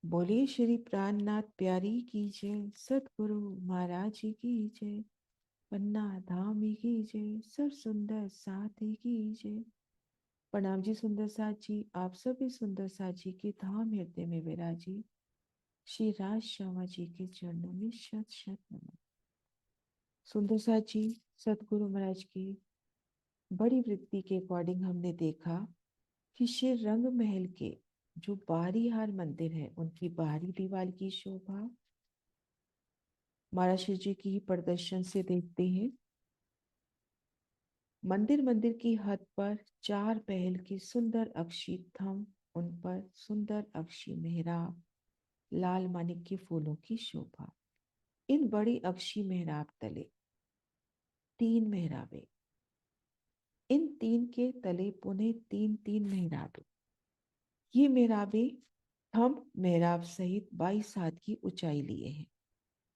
बोलिए श्री प्राणनाथ प्यारी की जय, सतगुरु महाराज जी की जय, पन्ना धाम की जय, सब सुंदर साथी की जय। प्रणाम जी सुंदर साथ जी, आप सभी सुंदर साथ जी के धाम हृदय में विराजी श्री राज श्यामा जी के चरणों में शत शत नमन। सुंदर साथ जी, सतगुरु महाराज की बड़ी वृत्ति के अकॉर्डिंग हमने देखा कि श्री रंग महल के जो बाहरी हार मंदिर है उनकी बाहरी दीवार की शोभा महाराज जी की ही प्रदर्शन से देखते हैं। मंदिर मंदिर की हद पर चार पहल की सुंदर अक्षी थम, उन पर सुंदर अक्षी मेहराब, लाल मानिक के फूलों की शोभा। इन बड़ी अक्षी मेहराब तले तीन मेहराबे, इन तीन के तले पुनः तीन तीन मेहराबे। ये मेहराबे थम मेहराब सहित 22 हाथ की ऊंचाई लिए हैं।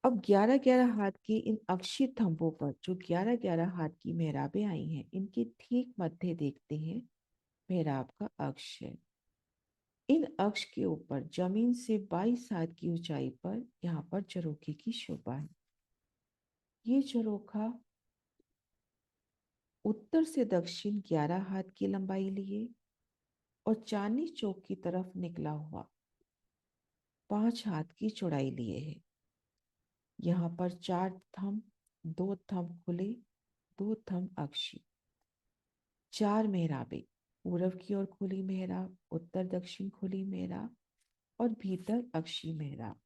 अब 11-11 हाथ के इन अक्षी थंभों पर जो 11-11 हाथ की मेहराबें आई हैं, इनके ठीक मध्य देखते हैं मेहराब का अक्ष है। इन अक्ष के ऊपर जमीन से 22 हाथ की ऊंचाई पर यहाँ पर झरोखे की शोभा है। ये झरोखा उत्तर से दक्षिण 11 हाथ की लंबाई लिए और चांदनी चौक की तरफ निकला हुआ 5 हाथ की चौड़ाई लिए है। यहाँ पर 4 थंभ, 2 थंभ खुले, 2 थंभ अक्षी, 4 मेहराबें, पूरब की ओर खुली मेहराब, उत्तर दक्षिण खुली मेहराब और भीतर अक्षी मेहराब।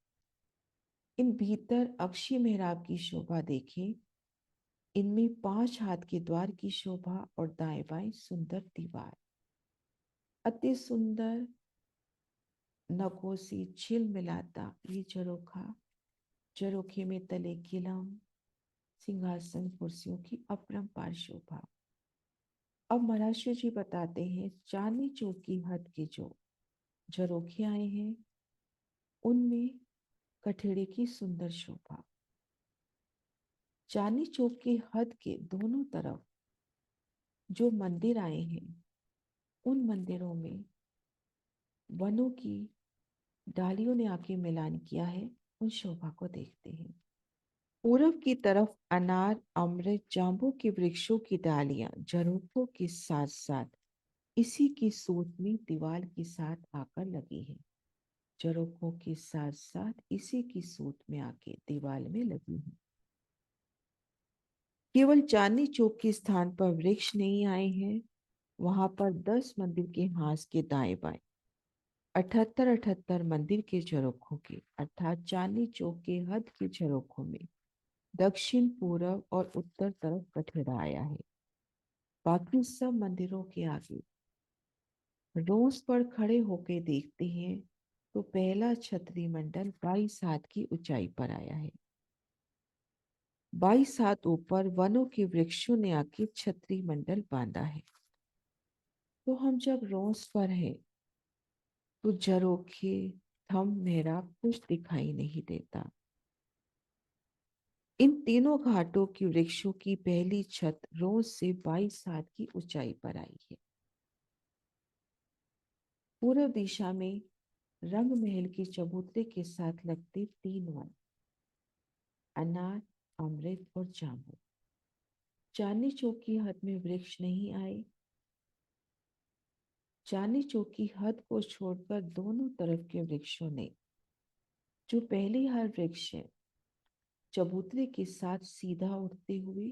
इन भीतर अक्षी मेहराब की शोभा देखें। इनमें 5 हाथ के द्वार की शोभा और दाएं बाएं सुंदर दीवार, अति सुंदर नखों से छिल मिलाता ये झरोखा। झरोखे में तले किलम, सिंहासन, कुर्सियों की अपरंपार शोभा। अब महाराज जी बताते हैं चांदनी चौक की हद के जो झरोखे आए हैं उनमें कठेड़े की सुंदर शोभा। चांदनी चौक की हद के दोनों तरफ जो मंदिर आए हैं उन मंदिरों में वनों की डालियों ने आके मिलान किया है। उन शोभा को देखते हैं। पूरब की तरफ अनार, अमृत, जांबू के वृक्षों की डालियां झरोखों के साथ साथ इसी की सूत में दीवार के साथ आकर लगी है। झरोखों के साथ साथ इसी की सूत में आके दीवार में लगी है। केवल चांदनी चौक के स्थान पर वृक्ष नहीं आए हैं, वहां पर 10 मंदिर के हाथ के दाएं बाएं 78-78 मंदिर के झरोखों के अर्थात चांदनी चौक के हद के झरोखों में दक्षिण, पूरब और उत्तर तरफ कठेड़ा आया है। बाकी सब मंदिरों के आगे रोज पर खड़े होकर देखते हैं तो पहला छतरी मंडल 22 हाथ की ऊंचाई पर आया है। 22 हाथ ऊपर वनों के वृक्षों ने आके छतरी मंडल बांधा है। तो हम जब रोज पर है तो झरोखे, थम, मेहराब कुछ दिखाई नहीं देता। इन तीनों घाटों की वृक्षों की पहली छत रोज से 22 हाथ की ऊंचाई पर आई है। पूर्व दिशा में रंग महल के चबूतरे के साथ लगते 3 वन, अनार, अमृत और जामुन। चांदनी चौक की हद में वृक्ष नहीं आए। चांदनी चौक की हद को छोड़कर दोनों तरफ के वृक्षों ने जो पहली हार वृक्ष है चबूतरे के साथ सीधा उठते हुए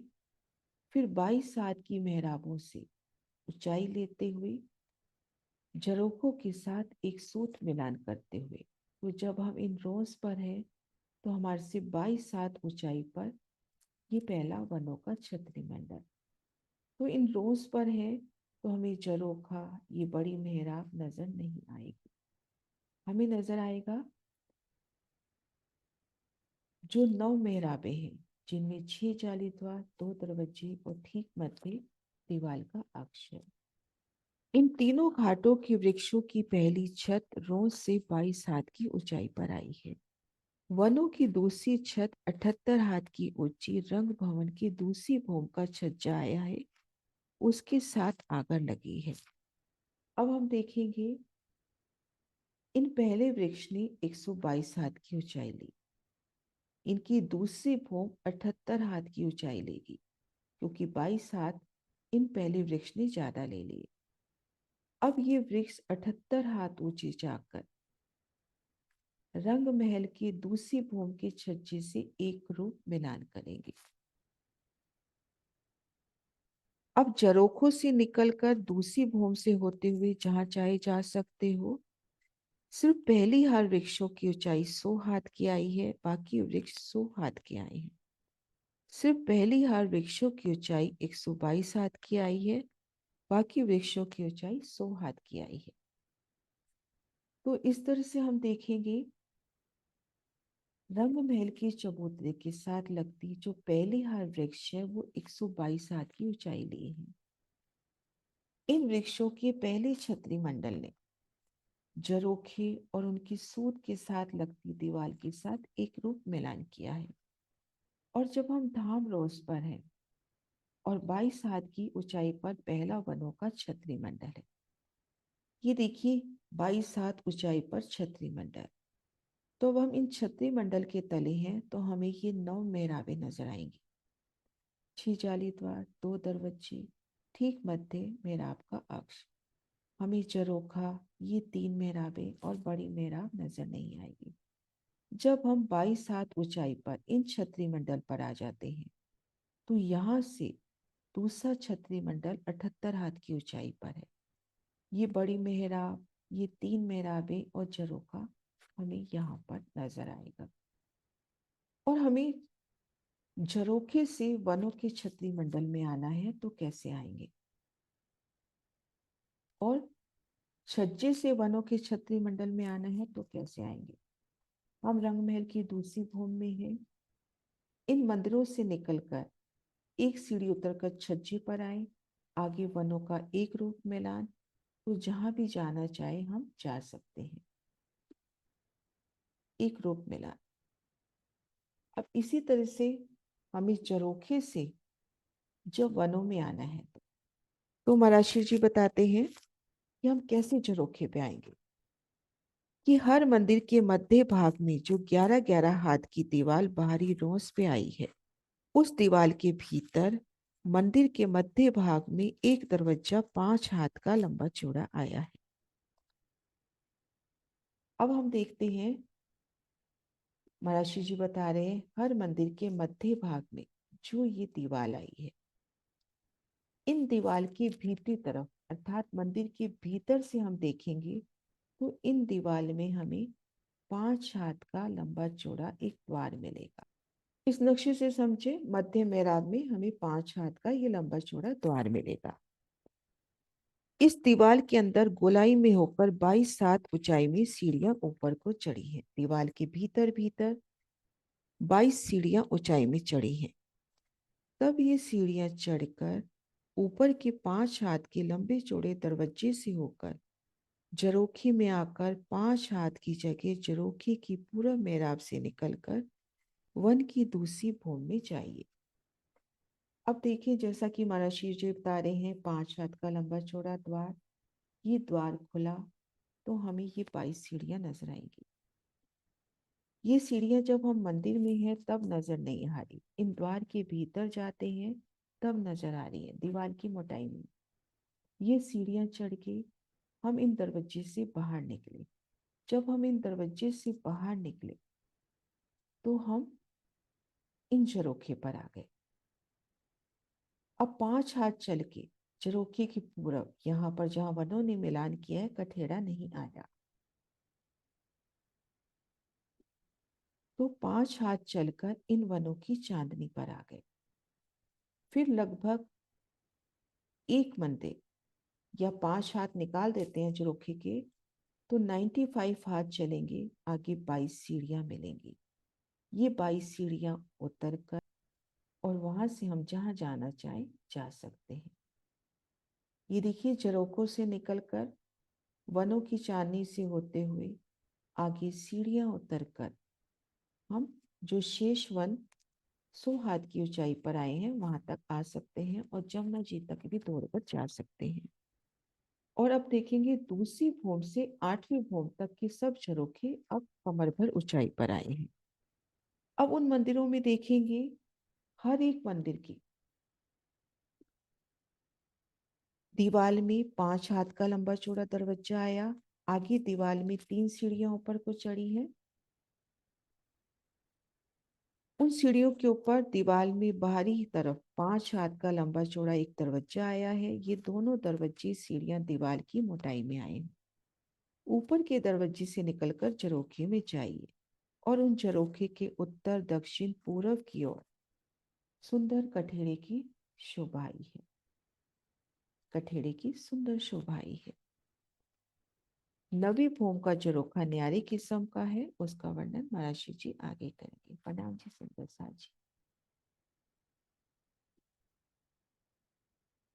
फिर 22 हाथ की मेहराबों से ऊंचाई लेते हुए झरोखों के साथ एक सूत मिलान करते हुए, तो जब हम इन रोज पर है तो हमारे से 22 हाथ ऊंचाई पर ये पहला वनों का छतरी मंडल। तो इन रोज पर है तो हमें झरोखा, ये बड़ी मेहराब नजर नहीं आएगी। हमें नजर आएगा जो 9 मेहराबें हैं जिनमें 6 जाली द्वार, 2 दरवाजे और ठीक मध्य दीवार का अक्ष है। इन तीनों घाटों की वृक्षों की पहली छत रोज से 22 हाथ की ऊंचाई पर आई है। वनों की दूसरी छत 78 हाथ की ऊंची रंग भवन की दूसरी भूमि का छज्जा आया है, उसके साथ आकर लगी है। अब हम देखेंगे इन पहले वृक्ष ने 122 हाथ की ऊंचाई ली। इनकी दूसरी भूमि 78 हाथ की ऊंचाई लेगी, क्योंकि 22 हाथ इन पहले वृक्ष ने ज्यादा ले लिए। अब ये वृक्ष 78 हाथ ऊंचे जाकर रंग महल की दूसरी भूमि के छज्जे से एक रूप मिलान करेंगे। अब जरोखों से निकलकर दूसरी भूमि से होते हुए जहां चाहे जा सकते हो। सिर्फ पहली हार वृक्षों की ऊंचाई 100 हाथ की आई है, बाकी वृक्ष 100 हाथ के आए हैं। सिर्फ पहली हार वृक्षों की ऊंचाई 122 हाथ की आई है, बाकी वृक्षों की ऊंचाई 100 हाथ की आई है। तो इस तरह से हम देखेंगे रंग महल के चबूतरे के साथ लगती जो पहली हार वृक्ष है वो 122 हाथ की ऊंचाई लिए हैं। इन वृक्षों के पहले छतरी मंडल ने जरोखे और उनकी सूत के साथ लगती दीवार के साथ एक रूप मिलान किया है। और जब हम धाम रोज पर हैं और 22 हाथ की ऊंचाई पर पहला वनों का छतरी मंडल है। ये देखिए 22 हाथ ऊंचाई पर छतरी मंडल। तो अब हम इन छतरी मंडल के तले हैं तो हमें ये 9 मेहराबें नजर आएंगी। 6 जाली द्वार, 2 दरवाजे, ठीक मध्य मेहराब का अक्ष। हमें जरोखा, ये 3 मेहराबें और बड़ी मेहराब नजर नहीं आएगी। जब हम 22 हाथ ऊंचाई पर इन छतरी मंडल पर आ जाते हैं तो यहाँ से दूसरा छतरी मंडल 78 हाथ की ऊंचाई पर है। ये बड़ी मेहराब, ये 3 मेहराबें और जरोखा हमें यहाँ पर नजर आएगा। और हमें झरोखे से वनों के छतरी मंडल में आना है तो कैसे आएंगे, और छज्जे से वनों के छतरी मंडल में आना है तो कैसे आएंगे। हम रंगमहल की दूसरी भूमि में हैं। इन मंदिरों से निकलकर एक सीढ़ी उतरकर छज्जे पर आए। आगे वनों का एक रूप मिलान, तो जहां भी जाना चाहे हम जा सकते हैं। एक रूप मिलान। अब इसी तरह से हमें जरोखे से जब वनों में आना है तो महाराज जी बताते हैं कि हम कैसे झरोखे पे आएंगे। कि हर मंदिर के मध्य भाग में जो 11-11 हाथ की दीवार बाहरी रोस पे आई है, उस दीवार के भीतर मंदिर के मध्य भाग में एक दरवाजा 5 हाथ का लंबा चौड़ा आया है। अब हम देखते हैं, महाराज जी बता रहे हैं हर मंदिर के मध्य भाग में जो ये दीवार आई है, इन दीवार की भीतरी तरफ अर्थात मंदिर के भीतर से हम देखेंगे तो इन दीवार में हमें 5 हाथ का लंबा चौड़ा एक द्वार मिलेगा। इस नक्शे से समझे, मध्य मेहराब में हमें 5 हाथ का ये लंबा चौड़ा द्वार मिलेगा। इस दीवार के अंदर गोलाई में होकर 22 हाथ ऊंचाई में सीढ़ियां ऊपर को चढ़ी हैं। दीवार के भीतर भीतर 22 सीढ़ियां ऊंचाई में चढ़ी हैं। तब ये सीढ़ियां चढ़कर ऊपर के 5 हाथ के लंबे चौड़े दरवाजे से होकर जरोखी में आकर 5 हाथ की जगह जरोखी की पूरा मेहराब से निकलकर वन की दूसरी भूमि में जाइए। अब देखिए, जैसा कि महाराज शिव जी बता रहे हैं 5 हाथ का लंबा चौड़ा द्वार, ये द्वार खुला तो हमें ये 22 सीढ़ियां नजर आएंगी। ये सीढ़ियां जब हम मंदिर में हैं तब नजर नहीं आ रही, इन द्वार के भीतर जाते हैं तब नजर आ रही है दीवार की मोटाई में। ये सीढ़ियां चढ़ के हम इन दरवाजे से बाहर निकले। जब हम इन दरवाजे से बाहर निकले तो हम इन झरोखे पर आ गए। अब 5 हाथ चल के झरोखे की पूरब यहाँ पर जहां वनों ने मिलान किया है कठेड़ा नहीं आया, तो 5 हाथ चलकर इन वनों की चांदनी पर आ गए। फिर लगभग एक मंदिर या 5 हाथ निकाल देते हैं झरोखे के, तो 95 हाथ चलेंगे, आगे 22 सीढ़ियां मिलेंगी। ये 22 सीढ़ियां उतर कर और वहां से हम जहां जाना चाहें जा सकते हैं। ये देखिए, झरोखों से निकलकर वनों की चांदनी से होते हुए आगे सीढ़ियां उतरकर हम जो शेष वन 100 हाथ की ऊंचाई पर आए हैं वहां तक आ सकते हैं और जमुना जी तक भी दौड़कर जा सकते हैं। और अब देखेंगे दूसरी भूम से 8वीं भूम तक के सब झरोखे अब कमर भर ऊंचाई पर आए हैं। अब उन मंदिरों में देखेंगे हर एक मंदिर की दीवार में 5 हाथ का लंबा चौड़ा दरवाजा आया। आगे दीवार में 3 सीढ़ियां ऊपर को चढ़ी हैं। उन सीढ़ियों के ऊपर दीवार में बाहरी तरफ 5 हाथ का लंबा चौड़ा एक दरवाजा आया है। ये दोनों दरवाजे सीढ़ियां दीवार की मोटाई में आए हैं। ऊपर के दरवाजे से निकलकर झरोखे में जाइए और उन झरोखे के उत्तर दक्षिण पूर्व की ओर सुंदर कठेरे की शोभाई है। कठेरे की सुंदर शोभाई है। नवी भूम का झरोखा न्यारी किस्म का है। उसका वर्णन महर्षि जी आगे करेंगे। प्रणाम जी सुंदर साज जी।